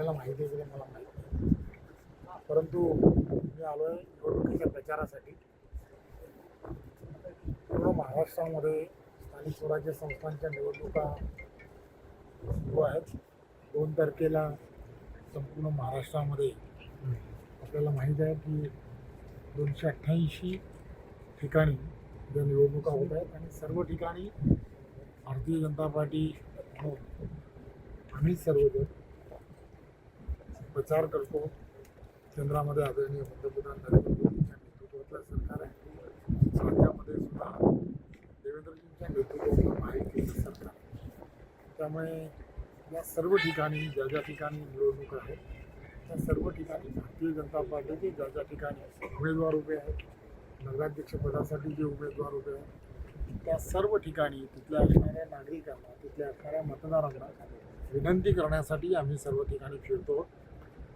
आपल्याला माहिती आहे की मला माहिती आहे. परंतु मी आलो आहे निवडणुकीच्या प्रचारासाठी. पूर्ण महाराष्ट्रामध्ये स्थानिक स्वराज्य संस्थांच्या निवडणुका सुरू आहेत. 2 तारखेला संपूर्ण महाराष्ट्रामध्ये आपल्याला माहीत आहे की 288 ठिकाणी ज्या निवडणुका होत आहेत आणि सर्व ठिकाणी भारतीय जनता पार्टी म्हणून आम्ही सर्वजण प्रचार करतो. केंद्रामध्ये आदरणीय पंतप्रधान नरेंद्र मोदींच्या नेतृत्वातलं सरकार आहे. राज्यामध्ये सुद्धा देवेंद्रजींच्या नेतृत्वातलं महायुतीचं सरकार आहे. त्यामुळे या सर्व ठिकाणी ज्या ठिकाणी निवडणुका आहेत त्या सर्व ठिकाणी भारतीय जनता पार्टीचे ज्या ठिकाणी उमेदवार उभे आहेत, नगराध्यक्षपदासाठी जे उमेदवार उभे आहेत त्या सर्व ठिकाणी तिथल्या असणाऱ्या नागरिकांना, तिथल्या असणाऱ्या मतदारांना विनंती करण्यासाठी आम्ही सर्व ठिकाणी फिरतो.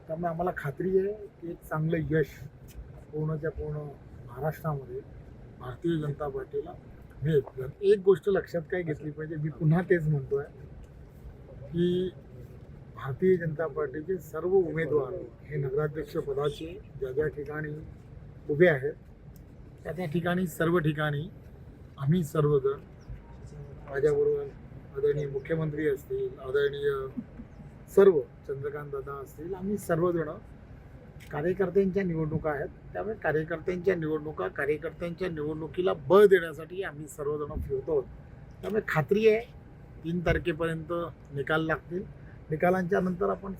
त्यामुळे आम्हाला खात्री आहे की एक चांगलं यश पूर्णच्या पूर्ण महाराष्ट्रामध्ये भारतीय जनता पार्टीला मिळेल. एक गोष्ट लक्षात काय घेतली पाहिजे, मी पुन्हा तेच म्हणतो आहे की भारतीय जनता पार्टीचे सर्व उमेदवार हे नगराध्यक्षपदाचे ज्या ठिकाणी उभे आहेत त्या ठिकाणी सर्व ठिकाणी आम्ही सर्वजण, माझ्याबरोबर आदरणीय मुख्यमंत्री असतील, आदरणीय सर्व चंद्रकांत दादा असतील, आम्ही सर्वजण कार्यकर्त्यांच्या निवडणुका आहेत. त्यामुळे कार्यकर्त्यांच्या निवडणुकीला बळ देण्यासाठी आम्ही सर्वजण फिरतो. त्यामुळे खात्री आहे 3 तारखेपर्यंत निकाल लागतील. निकालांच्या नंतर आपण